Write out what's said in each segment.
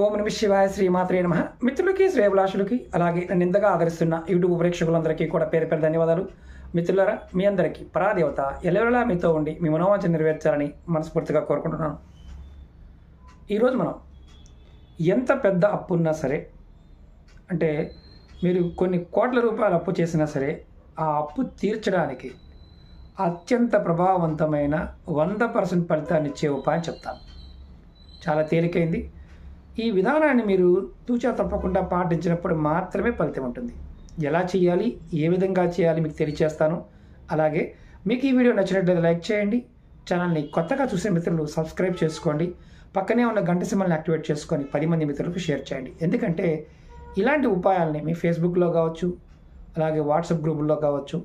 ఓం నమ శివాయ శ్రీమాత్రే నమః. మిత్రులకి శ్రేయభిలాషులకి అలాగే నన్ను ఇంతగా ఆదరిస్తున్న యూట్యూబ్ ప్రేక్షకులందరికీ కూడా పేరు పేరు ధన్యవాదాలు. మిత్రులారా, మీ అందరికీ పరాదేవత ఎల్లవేళలా మీతో ఉండి మీ మనోవాంఛ నెరవేర్చాలని మనస్ఫూర్తిగా కోరుకుంటున్నాను. ఈరోజు మనం ఎంత పెద్ద అప్పు ఉన్నా సరే, అంటే మీరు కొన్ని కోట్ల రూపాయలు అప్పు చేసినా సరే, ఆ అప్పు తీర్చడానికి అత్యంత ప్రభావవంతమైన 100% ఫలితాన్ని ఇచ్చే ఉపాయం చెప్తాను. చాలా తేలికైంది. ఈ విధానాన్ని మీరు తూచా తప్పకుండా పాటించినప్పుడు మాత్రమే ఫలితం ఉంటుంది. ఎలా చేయాలి, ఏ విధంగా చేయాలి మీకు తెలియచేస్తాను. అలాగే మీకు ఈ వీడియో నచ్చినట్లయితే లైక్ చేయండి. ఛానల్ని కొత్తగా చూసే మిత్రులు సబ్స్క్రైబ్ చేసుకోండి. పక్కనే ఉన్న గంట సింబల్ని యాక్టివేట్ చేసుకొని 10 మంది మిత్రులకు షేర్ చేయండి. ఎందుకంటే ఇలాంటి ఉపాయాలని మీ ఫేస్బుక్లో కావచ్చు, అలాగే వాట్సాప్ గ్రూపుల్లో కావచ్చు,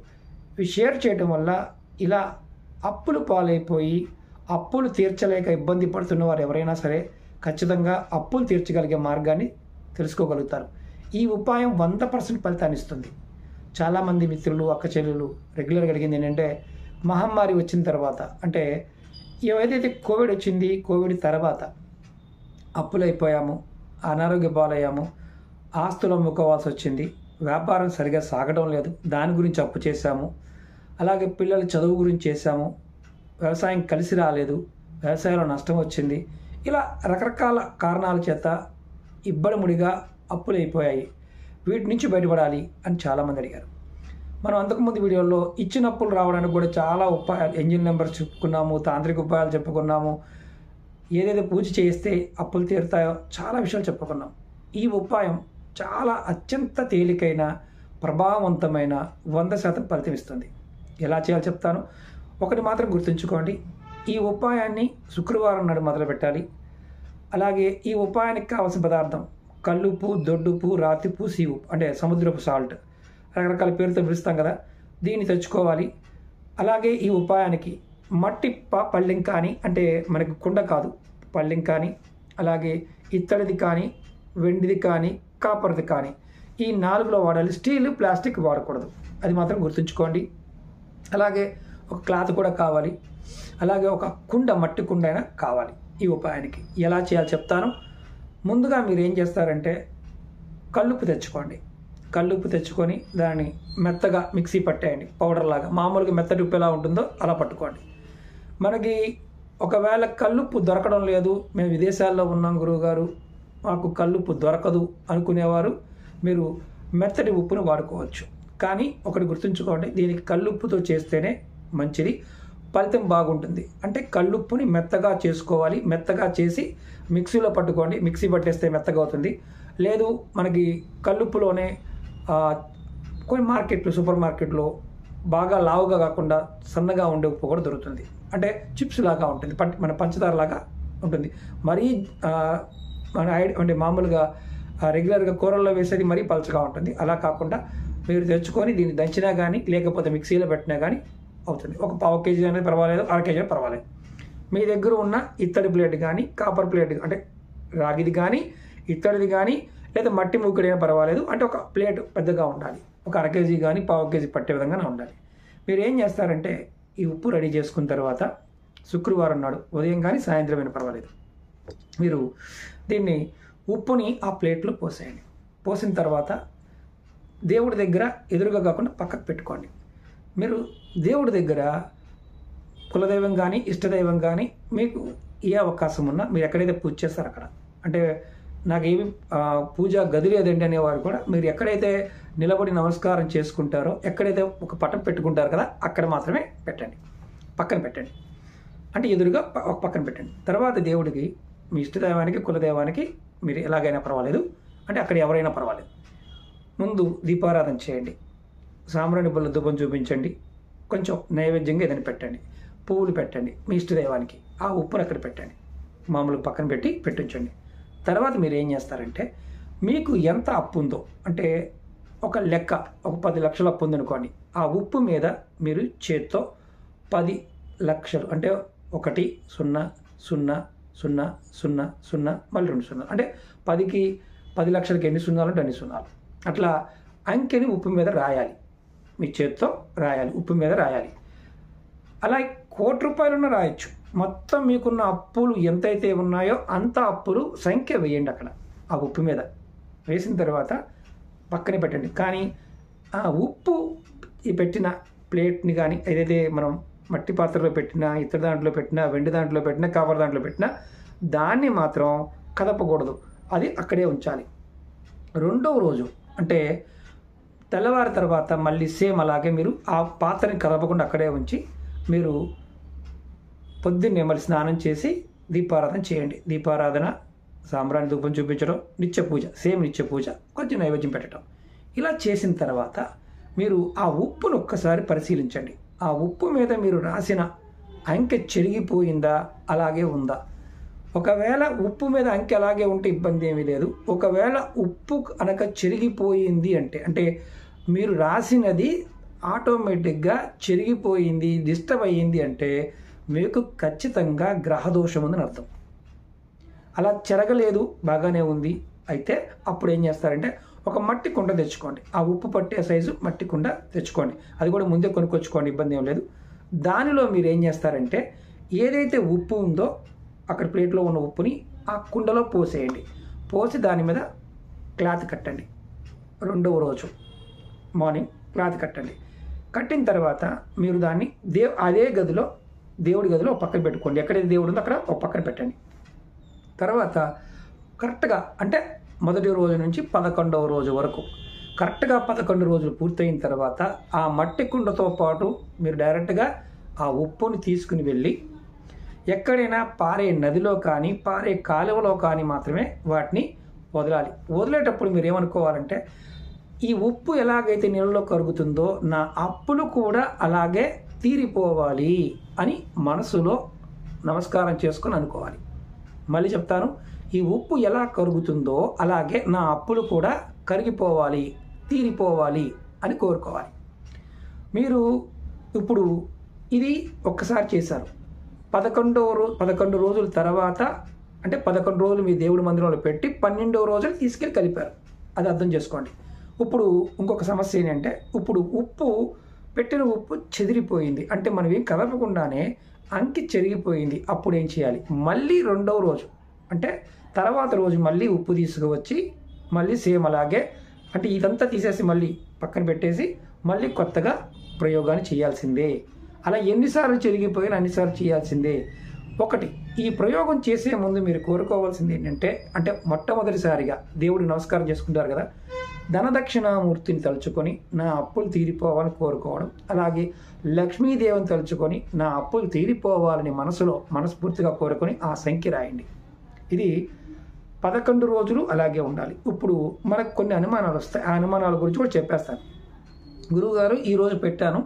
ఇవి షేర్ చేయడం వల్ల ఇలా అప్పులు పాలైపోయి అప్పులు తీర్చలేక ఇబ్బంది పడుతున్న వారు ఎవరైనా సరే ఖచ్చితంగా అప్పులు తీర్చగలిగే మార్గాన్ని తెలుసుకోగలుగుతారు. ఈ ఉపాయం 100% ఫలితాన్ని ఇస్తుంది. చాలామంది మిత్రులు, అక్క చెల్లెలు రెగ్యులర్గా అడిగింది ఏంటంటే, మహమ్మారి వచ్చిన తర్వాత, అంటే ఏదైతే కోవిడ్ వచ్చింది, కోవిడ్ తర్వాత అప్పులైపోయాము, అనారోగ్య పాలయ్యాము, ఆస్తులు అమ్ముకోవాల్సి వచ్చింది, వ్యాపారం సరిగా సాగడం లేదు, దాని గురించి అప్పు చేశాము, అలాగే పిల్లల చదువు గురించి చేశాము, వ్యవసాయం కలిసి రాలేదు, వ్యవసాయంలో నష్టం వచ్చింది, ఇలా రకరకాల కారణాల చేత ఇబ్బడిముడిగా అప్పులు అయిపోయాయి. వీటి నుంచి బయటపడాలి అని చాలామంది అడిగారు. మనం అంతకుముందు వీడియోలో ఇచ్చిన అప్పులు రావడానికి కూడా చాలా ఉపాయాలు, ఎంజిన్ నెంబర్స్ చెప్పుకున్నాము, తాంత్రిక ఉపాయాలు చెప్పుకున్నాము, ఏదైతే పూజ చేస్తే అప్పులు తీరుతాయో చాలా విషయాలు చెప్పుకున్నాం. ఈ ఉపాయం చాలా అత్యంత తేలికైన, ప్రభావవంతమైన 100% ఫలితం ఇస్తుంది. ఎలా చేయాలో చెప్తాను. ఒకటి మాత్రం గుర్తుంచుకోండి, ఈ ఉపాయాన్ని శుక్రవారం నాడు మొదలు పెట్టాలి. అలాగే ఈ ఉపాయానికి కావాల్సిన పదార్థం కల్లుప్పు, దొడ్డుప్పు, రాతిప్పు, సీవు, అంటే సముద్రపు సాల్ట్, రకరకాల పేరుతో పిలుస్తాం కదా, దీన్ని తెచ్చుకోవాలి. అలాగే ఈ ఉపాయానికి మట్టి పళ్ళెం కానీ, అంటే మనకి కుండ కాదు, పళ్ళెం కానీ, అలాగే ఇత్తడిది కానీ, వెండిది కానీ, కాపర్ది కానీ, ఈ 4లో వాడాలి. స్టీల్, ప్లాస్టిక్ వాడకూడదు, అది మాత్రం గుర్తుంచుకోండి. అలాగే ఒక క్లాత్ కూడా కావాలి. అలాగే ఒక కుండ, మట్టి కుండ అయినా కావాలి. ఈ ఉపాయానికి ఎలా చేయాలో చెప్తాను. ముందుగా మీరు ఏం చేస్తారంటే, కల్లుప్పు తెచ్చుకోండి. కల్లుప్పు తెచ్చుకొని దాన్ని మెత్తగా మిక్సీ పట్టేయండి, పౌడర్ లాగా. మామూలుగా మెత్తటి ఉప్పు ఎలా ఉంటుందో అలా పట్టుకోండి. మనకి ఒకవేళ కల్లుప్పు దొరకడం లేదు, మేము విదేశాల్లో ఉన్నాం గురువుగారు, మాకు కల్లుప్పు దొరకదు అనుకునేవారు మీరు మెత్తటి ఉప్పును వాడుకోవచ్చు. కానీ ఒకటి గుర్తుంచుకోండి, దీనికి కల్లుప్పుతో చేస్తేనే మంచిది, ఫలితం బాగుంటుంది. అంటే కల్లుప్పుని మెత్తగా చేసుకోవాలి. మెత్తగా చేసి మిక్సీలో పట్టుకోండి. మిక్సీ పట్టేస్తే మెత్తగా అవుతుంది. లేదు మనకి కల్లుప్పులోనే కొన్ని మార్కెట్లు, సూపర్ మార్కెట్లో బాగా లావుగా కాకుండా సన్నగా ఉండే ఉప్పు కూడా దొరుకుతుంది. అంటే చిప్స్ లాగా ఉంటుంది, మన పంచదార లాగా ఉంటుంది. మరీ అంటే మామూలుగా రెగ్యులర్గా కూరల్లో వేసేది మరీ పలచగా ఉంటుంది. అలా కాకుండా మీరు తెచ్చుకొని దీన్ని దంచినా కానీ, లేకపోతే మిక్సీలో పెట్టినా కానీ అవుతుంది. ఒక 1/4 కేజీ అనేది పర్వాలేదు, 1/2 కేజీ పర్వాలేదు. మీ దగ్గర ఉన్న ఇత్తడి ప్లేట్ కానీ, కాపర్ ప్లేట్, అంటే రాగిది కానీ, ఇత్తడిది కానీ, లేదా మట్టి మూకుడైనా పర్వాలేదు. అంటే ఒక ప్లేట్ పెద్దగా ఉండాలి. ఒక 1/2 కేజీ కానీ, 1/4 కేజీ పట్టే విధంగానే ఉండాలి. మీరు ఏం చేస్తారంటే, ఈ ఉప్పు రెడీ చేసుకున్న తర్వాత శుక్రవారం నాడు ఉదయం కానీ, సాయంత్రం అయినా పర్వాలేదు, మీరు దీన్ని ఉప్పుని ఆ ప్లేట్లో పోసేయండి. పోసిన తర్వాత దేవుడి దగ్గర ఎదురుగా కాకుండా పక్కకు పెట్టుకోండి. మీరు దేవుడి దగ్గర కులదైవం కానీ, ఇష్టదైవం కానీ, మీకు ఏ అవకాశం ఉన్నా మీరు ఎక్కడైతే పూజ చేస్తారో అక్కడ, అంటే నాకేమి పూజ గది లేదండి అనేవారు కూడా మీరు ఎక్కడైతే నిలబడి నమస్కారం చేసుకుంటారో, ఎక్కడైతే ఒక పటం పెట్టుకుంటారు కదా, అక్కడ మాత్రమే పెట్టండి, పక్కన పెట్టండి. అంటే ఎదురుగా ఒక పక్కన పెట్టండి. తర్వాత దేవుడికి, మీ ఇష్టదైవానికి, కులదైవానికి మీరు ఎలాగైనా పర్వాలేదు, అంటే అక్కడ ఎవరైనా పర్వాలేదు, ముందు దీపారాధన చేయండి. సాంబ్రాణి బొల్ల ధూపం చూపించండి. కొంచెం నైవేద్యంగా ఏదైనా పెట్టండి. పువ్వులు పెట్టండి. మీ ఇష్టదైవానికి ఆ ఉప్పును అక్కడ పెట్టండి. మామూలుగా పక్కన పెట్టించండి. తర్వాత మీరు ఏం చేస్తారంటే, మీకు ఎంత అప్పు ఉందో, అంటే ఒక లెక్క, ఒక 10 లక్షల అప్పు ఉందనుకోండి, ఆ ఉప్పు మీద మీరు చేత్తో 10 లక్షలు, అంటే 1 0 0 0 0 0 మళ్ళీ 2 సున్నాలు, అంటే 10 లక్షలకి ఎన్ని సున్నాలు అంటే అన్ని సున్నాలు, అట్లా అంకెని ఉప్పు మీద రాయాలి. మీ చేత్తో రాయాలి, ఉప్పు మీద రాయాలి. అలా 1 కోటి రూపాయలున్న రాయొచ్చు, మొత్తం మీకున్న అప్పులు ఎంతైతే ఉన్నాయో అంత అప్పులు సంఖ్య వేయండి అక్కడ ఆ ఉప్పు మీద. వేసిన తర్వాత పక్కనే పెట్టండి. కానీ ఆ ఉప్పు ఈ పెట్టిన ప్లేట్ని కానీ ఏదైతే మనం మట్టి పాత్రలో పెట్టినా, ఇతర దాంట్లో పెట్టినా, వెండి దాంట్లో పెట్టినా, కవర్ దాంట్లో పెట్టినా దాన్ని మాత్రం కదపకూడదు, అది అక్కడే ఉంచాలి. రెండవ రోజు అంటే తెల్లవారి తర్వాత మళ్ళీ సేమ్ అలాగే మీరు ఆ పాత్రని కదపకుండా అక్కడే ఉంచి మీరు పొద్దున్నే మళ్ళీ స్నానం చేసి దీపారాధన చేయండి. దీపారాధన, సాంబ్రాణి ధూపం చూపించడం, నిత్య పూజ, సేమ్ నిత్య పూజ, కొంచెం నైవేద్యం పెట్టడం. ఇలా చేసిన తర్వాత మీరు ఆ ఉప్పును ఒక్కసారి పరిశీలించండి. ఆ ఉప్పు మీద మీరు రాసిన అంకె చెరిగిపోయిందా, అలాగే ఉందా? ఒకవేళ ఉప్పు మీద అంకె అలాగే ఉంటే ఇబ్బంది ఏమీ లేదు. ఒకవేళ ఉప్పు కనుక చెరిగిపోయింది అంటే మీరు రాసినది ఆటోమేటిక్గా చెరిగిపోయింది, డిస్టర్బ్ అయ్యింది అంటే మీకు ఖచ్చితంగా గ్రహదోషం ఉందని అర్థం. అలా చెరగలేదు, బాగానే ఉంది అయితే అప్పుడు ఏం చేస్తారంటే ఒక మట్టి కుండ తెచ్చుకోండి. ఆ ఉప్పు పట్టే సైజు మట్టి కుండ తెచ్చుకోండి. అది కూడా ముందే కొనుక్కొచ్చుకోండి, ఇబ్బంది ఏం లేదు. దానిలో మీరు ఏం చేస్తారంటే ఏదైతే ఉప్పు ఉందో అక్కడ ప్లేట్లో ఉన్న ఉప్పుని ఆ కుండలో పోసేయండి. పోసి దాని మీద క్లాత్ కట్టండి. రెండవ రోజు మార్నింగ్ క్లాత్ కట్టండి. కట్టిన తర్వాత మీరు దాన్ని అదే గదిలో, దేవుడి గదిలో ఒక పక్కన పెట్టుకోండి. ఎక్కడైతే దేవుడు ఉందో అక్కడ ఒక పక్కన పెట్టండి. తర్వాత కరెక్ట్గా అంటే మొదటి రోజు నుంచి 11వ రోజు వరకు కరెక్ట్గా 11 రోజులు పూర్తయిన తర్వాత ఆ మట్టి కుండతో పాటు మీరు డైరెక్ట్గా ఆ ఉప్పుని తీసుకుని వెళ్ళి ఎక్కడైనా పారే నదిలో కానీ పారే కాలువలో కానీ మాత్రమే వాటిని వదలాలి. వదిలేటప్పుడు మీరు ఏమనుకోవాలంటే ఈ ఉప్పు ఎలాగైతే నీళ్ళలో కరుగుతుందో నా అప్పులు కూడా అలాగే తీరిపోవాలి అని మనసులో నమస్కారం చేసుకొని అనుకోవాలి. మళ్ళీ చెప్తాను, ఈ ఉప్పు ఎలా కరుగుతుందో అలాగే నా అప్పులు కూడా కరిగిపోవాలి, తీరిపోవాలి అని కోరుకోవాలి. మీరు ఇప్పుడు ఇది ఒక్కసారి చేశారు. 11 రోజుల తర్వాత అంటే 11 రోజులు మీ దేవుడి మందిరంలో పెట్టి 12వ రోజులు తీసుకెళ్ళి కలిపారు. అది అర్థం చేసుకోండి. ఇప్పుడు ఇంకొక సమస్య ఏంటంటే ఇప్పుడు ఉప్పు పెట్టిన ఉప్పు చెదిరిపోయింది అంటే మనం ఏం కదపకుండానే అంకి చెరిగిపోయింది. అప్పుడు ఏం చేయాలి? మళ్ళీ 2వ రోజు అంటే తర్వాత రోజు మళ్ళీ ఉప్పు తీసుకువచ్చి మళ్ళీ సేమ్ అలాగే అంటే ఇదంతా తీసేసి మళ్ళీ పక్కన పెట్టేసి మళ్ళీ కొత్తగా ప్రయోగాన్ని చేయాల్సిందే. అలా ఎన్నిసార్లు చెరిగిపోయినా అన్నిసార్లు చేయాల్సిందే. ఒకటి, ఈ ప్రయోగం చేసే ముందు మీరు కోరుకోవాల్సింది ఏంటంటే అంటే మొట్టమొదటిసారిగా దేవుడికి నమస్కారం చేసుకుంటారు కదా, ధనదక్షిణామూర్తిని తలుచుకొని నా అప్పులు తీరిపోవాలని కోరుకోవడం, అలాగే లక్ష్మీదేవిని తలుచుకొని నా అప్పులు తీరిపోవాలని మనస్ఫూర్తిగా కోరుకొని ఆ సంఖ్య రాయండి. ఇది 11 రోజులు అలాగే ఉండాలి. ఇప్పుడు మనకు కొన్ని అనుమానాలు వస్తాయి. ఆ అనుమానాల గురించి కూడా చెప్పేస్తాను. గురువుగారు ఈరోజు పెట్టాను,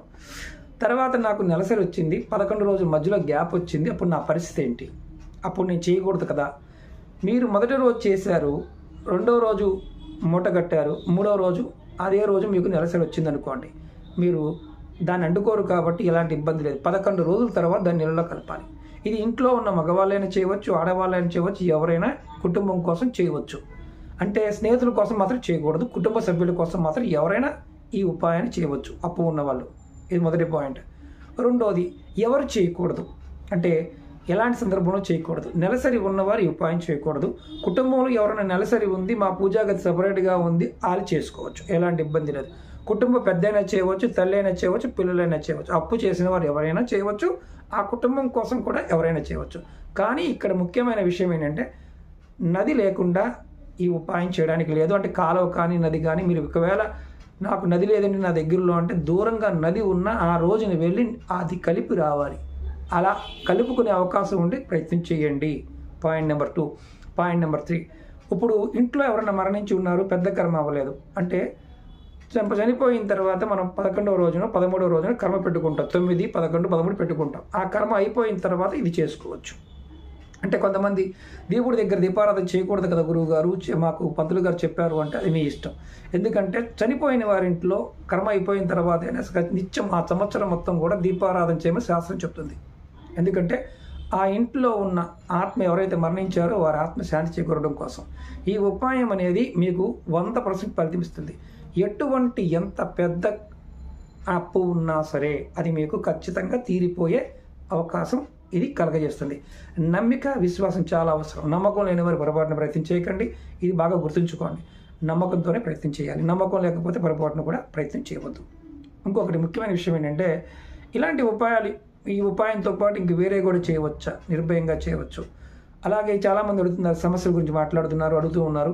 తర్వాత నాకు నెలసరి వచ్చింది, 11 రోజుల మధ్యలో గ్యాప్ వచ్చింది, అప్పుడు నా పరిస్థితి ఏంటి? అప్పుడు నేను చేయకూడదు కదా. మీరు మొదటి రోజు చేశారు, 2వ రోజు మూట కట్టారు, 3వ రోజు అదే రోజు మీకు నెలసరి వచ్చింది అనుకోండి, మీరు దాన్ని అంటుకోరు కాబట్టి ఎలాంటి ఇబ్బంది లేదు. 11 రోజుల తర్వాత దాన్ని నీళ్ళలో కలపాలి. ఇది ఇంట్లో ఉన్న మగవాళ్ళైనా చేయవచ్చు, ఆడవాళ్ళైనా చేయవచ్చు, ఎవరైనా కుటుంబం కోసం చేయవచ్చు. అంటే స్నేహితుల కోసం మాత్రం చేయకూడదు, కుటుంబ సభ్యుల కోసం మాత్రం ఎవరైనా ఈ ఉపాయాన్ని చేయవచ్చు, అప్పు ఉన్నవాళ్ళు. ఇది మొదటి పాయింట్. రెండోది, ఎవరు చేయకూడదు అంటే ఎలాంటి సందర్భంలో చేయకూడదు? నెలసరి ఉన్నవారు ఈ ఉపాయం చేయకూడదు. కుటుంబంలో ఎవరైనా నెలసరి ఉంది, మా పూజాగది సపరేట్గా ఉంది, వాళ్ళు చేసుకోవచ్చు, ఎలాంటి ఇబ్బంది లేదు. కుటుంబ పెద్దైనా చేయవచ్చు, తల్లైనా చేయవచ్చు, పిల్లలైనా చేయవచ్చు. అప్పు చేసిన వారు ఎవరైనా చేయవచ్చు, ఆ కుటుంబం కోసం కూడా ఎవరైనా చేయవచ్చు. కానీ ఇక్కడ ముఖ్యమైన విషయం ఏంటంటే నది లేకుండా ఈ ఉపాయం చేయడానికి లేదు. అంటే కాలువ కానీ నది కానీ, మీరు ఒకవేళ నాకు నది లేదండి నా దగ్గరలో అంటే దూరంగా నది ఉన్న ఆ రోజున వెళ్ళి అది కలిపి రావాలి. అలా కలుపుకునే అవకాశం ఉండి ప్రయత్నం చేయండి. Point number 2. పాయింట్ నెంబర్ 3, ఇప్పుడు ఇంట్లో ఎవరైనా మరణించి ఉన్నారు, పెద్ద కర్మ అవ్వలేదు అంటే చనిపోయిన తర్వాత మనం 11వ రోజున 13వ రోజున కర్మ పెట్టుకుంటాం. 9, 11, 13 పెట్టుకుంటాం. ఆ కర్మ అయిపోయిన తర్వాత ఇది చేసుకోవచ్చు. అంటే కొంతమంది దేవుడి దగ్గర దీపారాధన చేయకూడదు కదా గురువు గారు, మాకు పంతులు గారు చెప్పారు అంటే అది మీ ఇష్టం. ఎందుకంటే చనిపోయిన వారింట్లో కర్మ అయిపోయిన తర్వాత నిత్యం ఆ సంవత్సరం మొత్తం కూడా దీపారాధన చేయమని శాస్త్రం చెప్తుంది. ఎందుకంటే ఆ ఇంట్లో ఉన్న ఆత్మ ఎవరైతే మరణించారో వారి ఆత్మ శాంతి చేకూరడం కోసం ఈ ఉపాయం అనేది మీకు 100% ఫలితమిస్తుంది. ఎటువంటి ఎంత పెద్ద అప్పు ఉన్నా సరే అది మీకు ఖచ్చితంగా తీరిపోయే అవకాశం ఇది కలగజేస్తుంది. నమ్మిక, విశ్వాసం చాలా అవసరం. నమ్మకం లేని వారు పొరపాటున ప్రయత్నం చేయకండి. ఇది బాగా గుర్తుంచుకోండి. నమ్మకంతోనే ప్రయత్నం చేయాలి. నమ్మకం లేకపోతే పొరపాటున కూడా ప్రయత్నం చేయవద్దు. ఇంకొకటి ముఖ్యమైన విషయం ఏంటంటే, ఇలాంటి ఉపాయాలు, ఈ ఉపాయంతో పాటు ఇంక వేరే కూడా చేయవచ్చా? నిర్భయంగా చేయవచ్చు. అలాగే చాలామంది అడుగుతున్నారు, సమస్యల గురించి అడుగుతూ ఉన్నారు.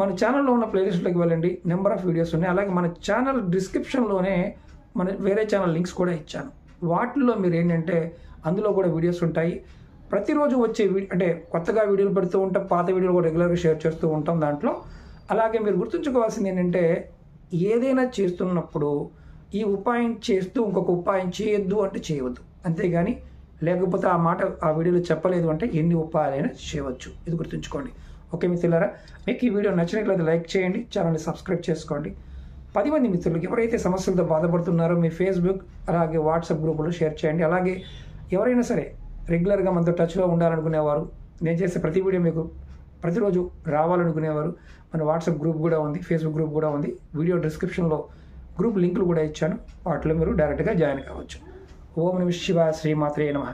మన ఛానల్లో ఉన్న ప్లేలిస్ట్లోకి వెళ్ళండి, నెంబర్ ఆఫ్ వీడియోస్ ఉన్నాయి. అలాగే మన ఛానల్ డిస్క్రిప్షన్లోనే మన వేరే ఛానల్ లింక్స్ కూడా ఇచ్చాను. వాటిల్లో మీరు ఏంటంటే అందులో కూడా వీడియోస్ ఉంటాయి. ప్రతిరోజు వచ్చే అంటే కొత్తగా వీడియోలు పెడుతూ ఉంటాం, పాత వీడియోలు కూడా రెగ్యులర్గా షేర్ చేస్తూ ఉంటాం దాంట్లో. అలాగే మీరు గుర్తుంచుకోవాల్సింది ఏంటంటే, ఏదైనా చేస్తున్నప్పుడు ఈ ఉపాయం చేస్తూ ఇంకొక ఉపాయం చేయొద్దు అంటే చేయవద్దు. అంతేగాని లేకపోతే ఆ వీడియోలో చెప్పలేదు అంటే ఎన్ని ఉపాయాలైనా చేయవచ్చు. ఇది గుర్తుంచుకోండి. ఓకే మిత్రులారా, మీకు ఈ వీడియో నచ్చినట్లయితే లైక్ చేయండి, ఛానల్ని సబ్స్క్రైబ్ చేసుకోండి. 10 మంది మిత్రులకు ఎవరైతే సమస్యలతో బాధపడుతున్నారో మీ ఫేస్బుక్ అలాగే వాట్సాప్ గ్రూపులో షేర్ చేయండి. అలాగే ఎవరైనా సరే రెగ్యులర్గా మనతో టచ్లో ఉండాలనుకునేవారు, నేను చేసే ప్రతి వీడియో మీకు ప్రతిరోజు రావాలనుకునేవారు, మన వాట్సాప్ గ్రూప్ కూడా ఉంది, ఫేస్బుక్ గ్రూప్ కూడా ఉంది. వీడియో డిస్క్రిప్షన్లో గ్రూప్ లింకులు కూడా ఇచ్చాను. వాటిలో మీరు డైరెక్ట్గా జాయిన్ కావచ్చు. ఓం నమః శివాయ. శ్రీమాత్రే నమః.